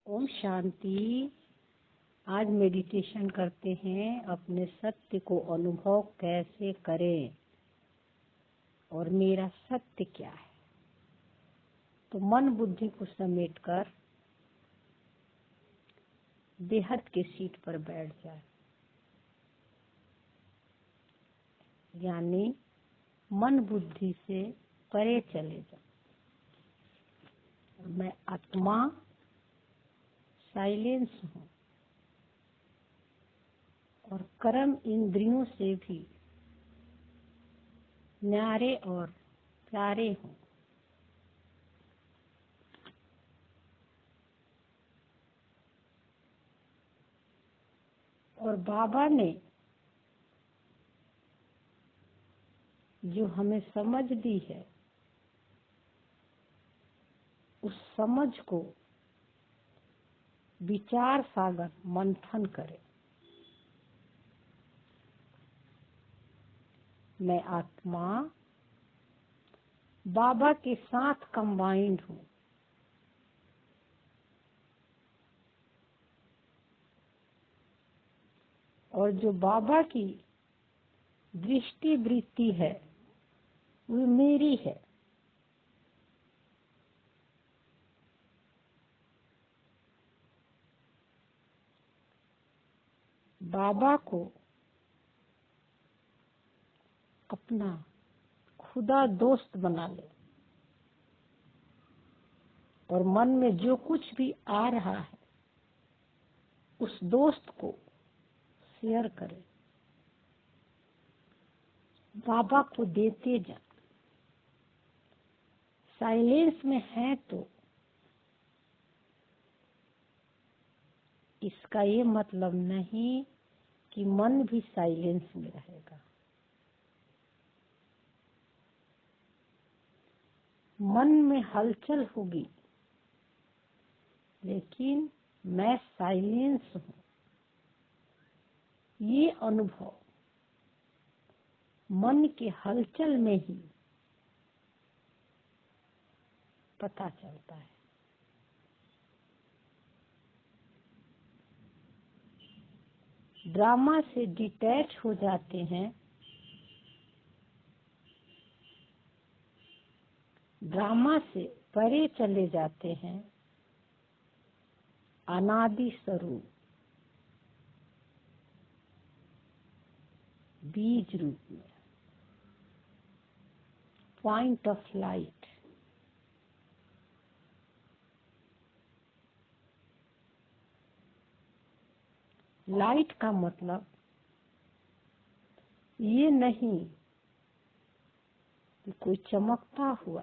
ओम शांति। आज मेडिटेशन करते हैं अपने सत्य को अनुभव कैसे करें और मेरा सत्य क्या है। तो मन बुद्धि को समेटकर बेहद के सीट पर बैठ जाए, यानी मन बुद्धि से परे चले जाओ। मैं आत्मा साइलेंस हूँ और कर्म इंद्रियों से भी न्यारे और प्यारे हूँ। और बाबा ने जो हमें समझ दी है, उस समझ को विचार सागर मंथन करें। मैं आत्मा बाबा के साथ कंबाइंड हूँ और जो बाबा की दृष्टि वृत्ति है वो मेरी है। बाबा को अपना खुदा दोस्त बना ले और मन में जो कुछ भी आ रहा है उस दोस्त को शेयर करें, बाबा को देते जा। साइलेंस में है तो इसका ये मतलब नहीं कि मन भी साइलेंस में रहेगा। मन में हलचल होगी लेकिन मैं साइलेंस हूँ। ये अनुभव मन के हलचल में ही पता चलता है। ड्रामा से डिटैच हो जाते हैं, ड्रामा से परे चले जाते हैं अनादि स्वरूप बीज रूप में, पॉइंट ऑफ लाइट। लाइट का मतलब ये नहीं कि कोई चमकता हुआ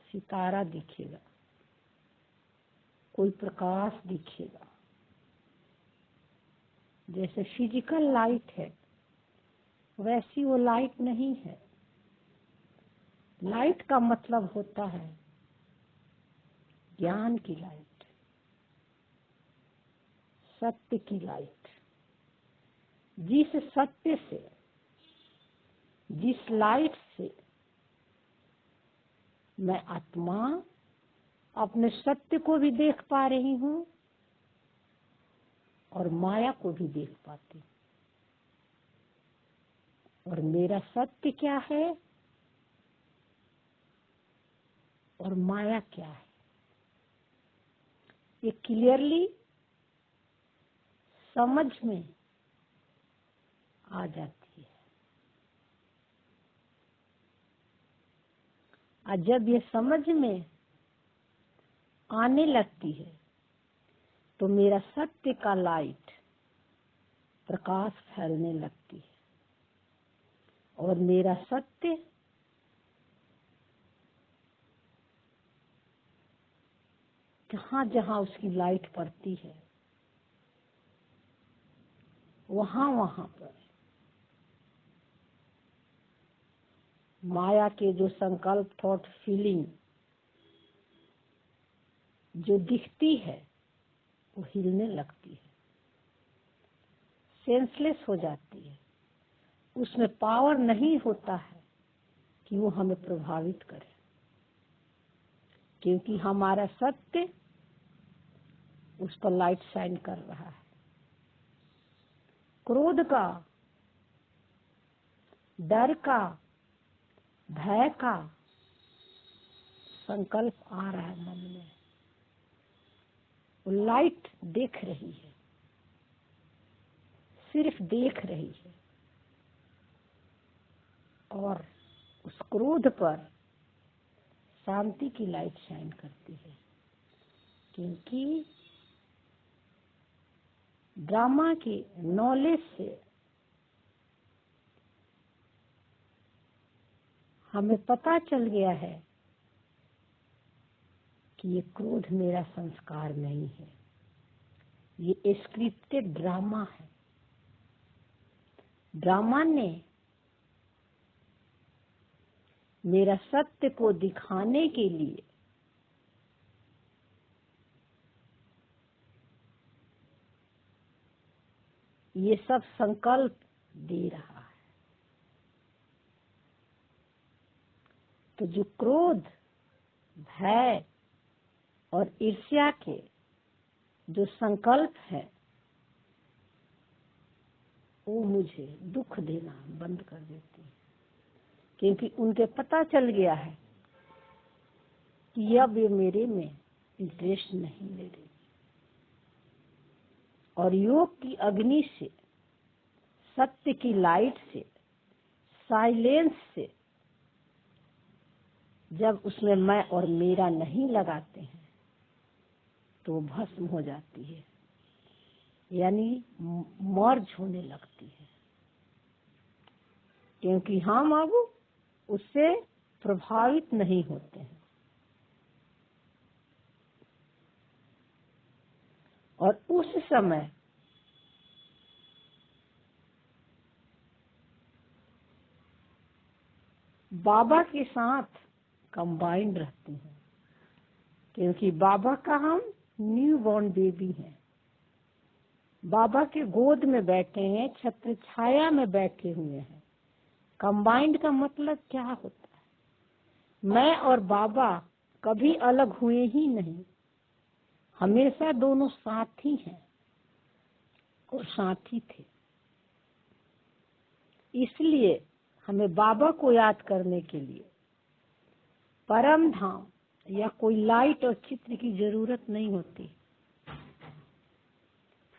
सितारा दिखेगा, कोई प्रकाश दिखेगा। जैसे फिजिकल लाइट है वैसी वो लाइट नहीं है। लाइट का मतलब होता है ज्ञान की लाइट, सत्य की लाइट। जिस सत्य से, जिस लाइट से मैं आत्मा अपने सत्य को भी देख पा रही हूँ और माया को भी देख पाती हूँ। और मेरा सत्य क्या है और माया क्या है, ये क्लियरली समझ में आ जाती है। और जब ये समझ में आने लगती है तो मेरा सत्य का लाइट प्रकाश फैलने लगती है और मेरा सत्य जहाँ जहाँ उसकी लाइट पड़ती है वहाँ वहाँ पर माया के जो संकल्प, थॉट, फीलिंग जो दिखती है वो हिलने लगती है, सेंसलेस हो जाती है। उसमें पावर नहीं होता है कि वो हमें प्रभावित करे, क्योंकि हमारा सत्य उस पर लाइट शाइन कर रहा है। क्रोध का, डर का, भय का संकल्प आ रहा है मन में, वो लाइट देख रही है, सिर्फ देख रही है, और उस क्रोध पर शांति की लाइट शाइन करती है। क्योंकि ड्रामा की नॉलेज से हमें पता चल गया है कि ये क्रोध मेरा संस्कार नहीं है, ये स्क्रिप्टेड ड्रामा है। ड्रामा ने मेरा सत्य को दिखाने के लिए ये सब संकल्प दे रहा है। तो जो क्रोध, भय और ईर्ष्या के जो संकल्प है, वो मुझे दुख देना बंद कर देती है। क्योंकि उनके पता चल गया है कि अब ये मेरे में इंटरेस्ट नहीं ले रही। और योग की अग्नि से, सत्य की लाइट से, साइलेंस से जब उसमें मैं और मेरा नहीं लगाते हैं तो भस्म हो जाती है, यानी मर्ज होने लगती है। क्योंकि हम अब उससे प्रभावित नहीं होते हैं। और उस समय बाबा के साथ कंबाइंड रहती हैं। क्योंकि बाबा का हम न्यू बॉर्न बेबी हैं, बाबा के गोद में बैठे हैं, छत्र छाया में बैठे हुए हैं। कंबाइंड का मतलब क्या होता है? मैं और बाबा कभी अलग हुए ही नहीं, हमेशा दोनों साथी हैं और साथी थे। इसलिए हमें बाबा को याद करने के लिए परम धाम या कोई लाइट और चित्र की जरूरत नहीं होती।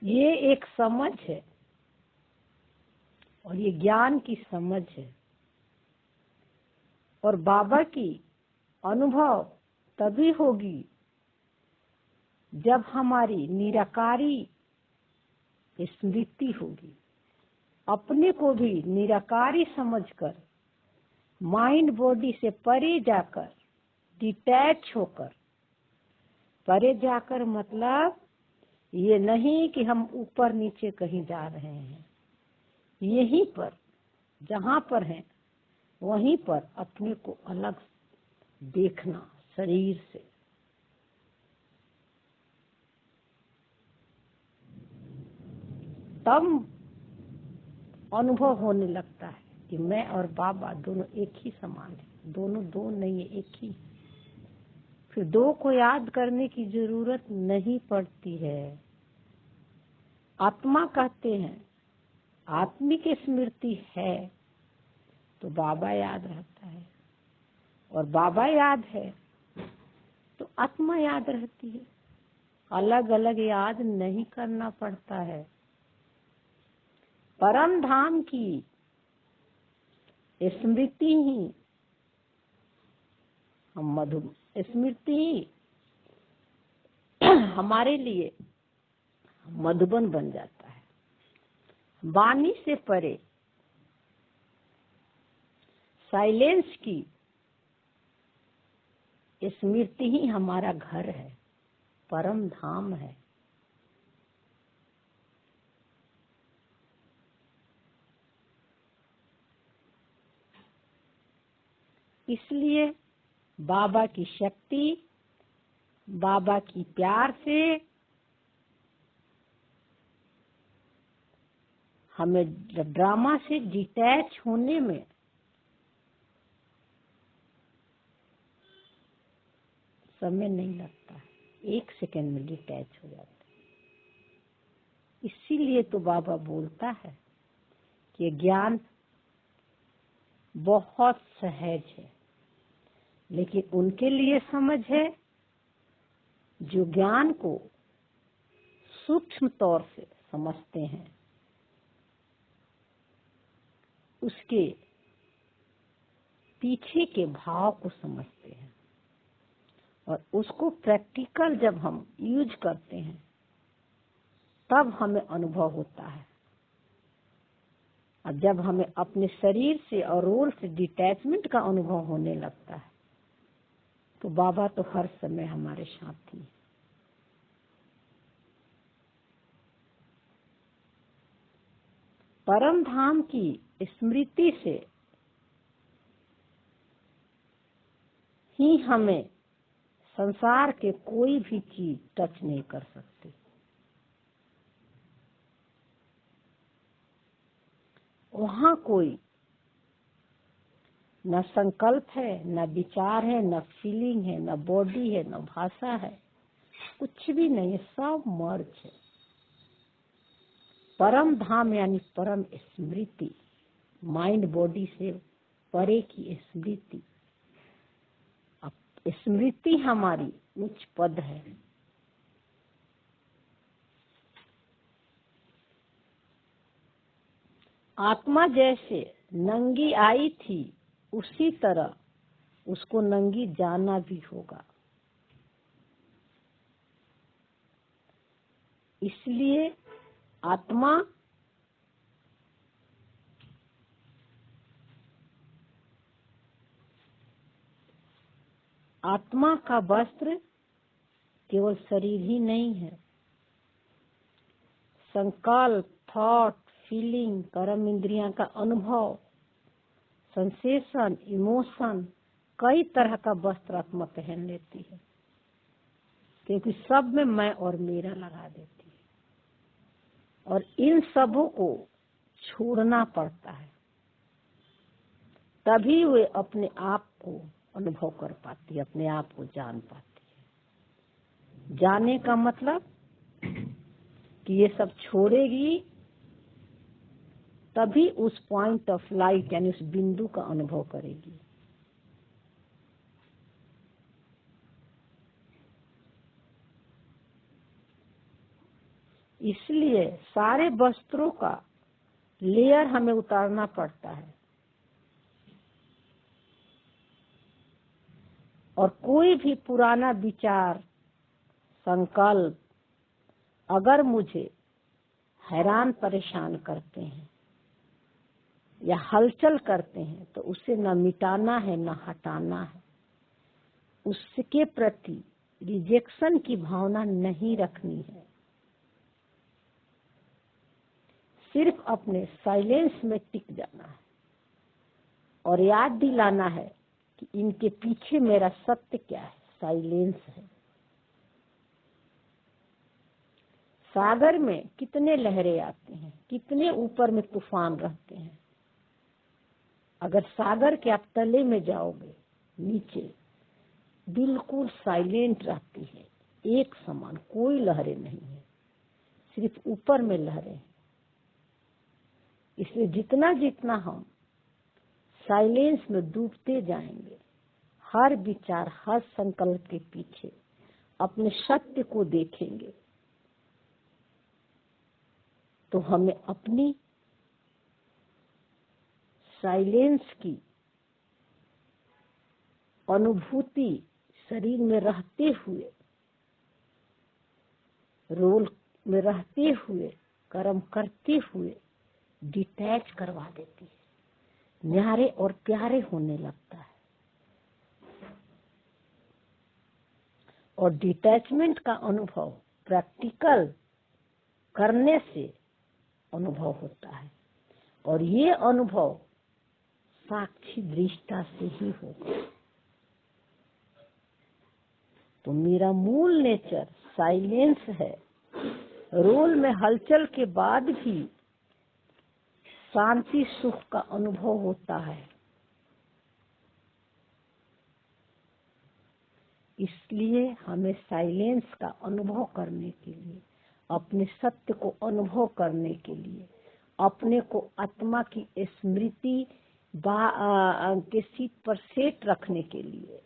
ये एक समझ है, और ये ज्ञान की समझ है। और बाबा की अनुभव तभी होगी जब हमारी निराकारी स्मृति होगी। अपने को भी निराकारी समझकर, माइंड बॉडी से परे जाकर, डिटैच होकर, परे जाकर मतलब ये नहीं कि हम ऊपर नीचे कहीं जा रहे हैं, यहीं पर जहाँ पर हैं वहीं पर अपने को अलग देखना शरीर से। तब अनुभव होने लगता है कि मैं और बाबा दोनों एक ही समान है, दोनों दो नहीं है, एक ही। फिर दो को याद करने की जरूरत नहीं पड़ती है। आत्मा कहते हैं, आत्मिक स्मृति है तो बाबा याद रहता है, और बाबा याद है तो आत्मा याद रहती है। अलग अलग याद नहीं करना पड़ता है। परम धाम की स्मृति ही स्मृति हमारे लिए मधुबन बन जाता है। वाणी से परे साइलेंस की स्मृति ही हमारा घर है, परम धाम है। इसलिए बाबा की शक्ति, बाबा की प्यार से हमें ड्रामा से डिटैच होने में समय नहीं लगता, 1 सेकंड में डिटैच हो जाता है। इसीलिए तो बाबा बोलता है कि ज्ञान बहुत सहज है, लेकिन उनके लिए समझ है जो ज्ञान को सूक्ष्म तौर से समझते हैं, उसके पीछे के भाव को समझते हैं, और उसको प्रैक्टिकल जब हम यूज करते हैं तब हमें अनुभव होता है। और जब हमें अपने शरीर से और रोल से डिटैचमेंट का अनुभव होने लगता है तो बाबा तो हर समय हमारे साथी हैं। परम धाम की स्मृति से ही हमें संसार के कोई भी चीज टच नहीं कर सकती। वहाँ कोई न संकल्प है, न विचार है, न फीलिंग है, न बॉडी है, न भाषा है, कुछ भी नहीं, सब मर्ज है। परम धाम यानी परम स्मृति, माइंड बॉडी से परे की स्मृति। अब स्मृति हमारी उच्च पद है। आत्मा जैसे नंगी आई थी उसी तरह उसको नंगी जाना भी होगा। इसलिए आत्मा का वस्त्र केवल शरीर ही नहीं है। संकल्प, थॉट, फीलिंग, कर्म इंद्रियां का अनुभव, सेंसेशन, इमोशन, कई तरह का वस्त्र आत्मा पहन लेती है, क्योंकि सब में मैं और मेरा लगा देती है, और इन सबों को छोड़ना पड़ता है, तभी वे अपने आप को अनुभव कर पाती है, अपने आप को जान पाती है। जाने का मतलब कि ये सब छोड़ेगी तभी उस पॉइंट ऑफ लाइट यानी उस बिंदु का अनुभव करेगी। इसलिए सारे वस्त्रों का लेयर हमें उतारना पड़ता है, और कोई भी पुराना विचार, संकल्प अगर मुझे हैरान परेशान करते हैं या हलचल करते हैं तो उसे न मिटाना है न हटाना है। उसके प्रति रिजेक्शन की भावना नहीं रखनी है, सिर्फ अपने साइलेंस में टिक जाना है और याद दिलाना है कि इनके पीछे मेरा सत्य क्या है, साइलेंस है। सागर में कितने लहरें आते हैं, कितने ऊपर में तूफान रहते हैं, अगर सागर के आप तले में जाओगे नीचे बिल्कुल साइलेंट रहती है, एक समान, कोई लहरें नहीं है, सिर्फ ऊपर में लहरें। इसलिए जितना जितना हम साइलेंस में डूबते जाएंगे, हर विचार, हर संकल्प के पीछे अपने सत्य को देखेंगे, तो हमें अपनी साइलेंस की अनुभूति शरीर में रहते हुए, रोल में रहते हुए, कर्म करते हुए डिटैच करवा देती है, न्यारे और प्यारे होने लगता है। और डिटैचमेंट का अनुभव प्रैक्टिकल करने से अनुभव होता है, और ये अनुभव साक्षी दृष्टा से ही होगा। तो मेरा मूल नेचर साइलेंस है, रोल में हलचल के बाद भी शांति सुख का अनुभव होता है। इसलिए हमें साइलेंस का अनुभव करने के लिए अपने सत्य को अनुभव करने के लिए, अपने को आत्मा की स्मृति के सीट पर सेट रखने के लिए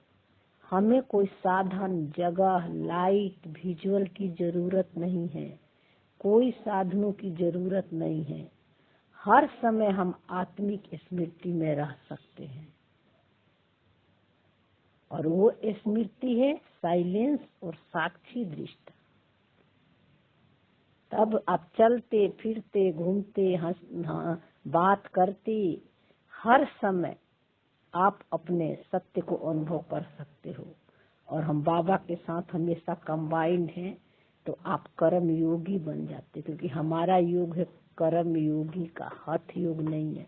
हमें कोई साधन, जगह, लाइट, विजुअल की जरूरत नहीं है। कोई साधनों की जरूरत नहीं है। हर समय हम आत्मिक स्मृति में रह सकते हैं और वो स्मृति है साइलेंस और साक्षी दृष्टि। तब आप चलते फिरते घूमते बात करते हर समय आप अपने सत्य को अनुभव कर सकते हो। और हम बाबा के साथ हमेशा कंबाइंड हैं, तो आप कर्म योगी बन जाते, क्योंकि हमारा योग है कर्म योगी का, हठ योग नहीं है।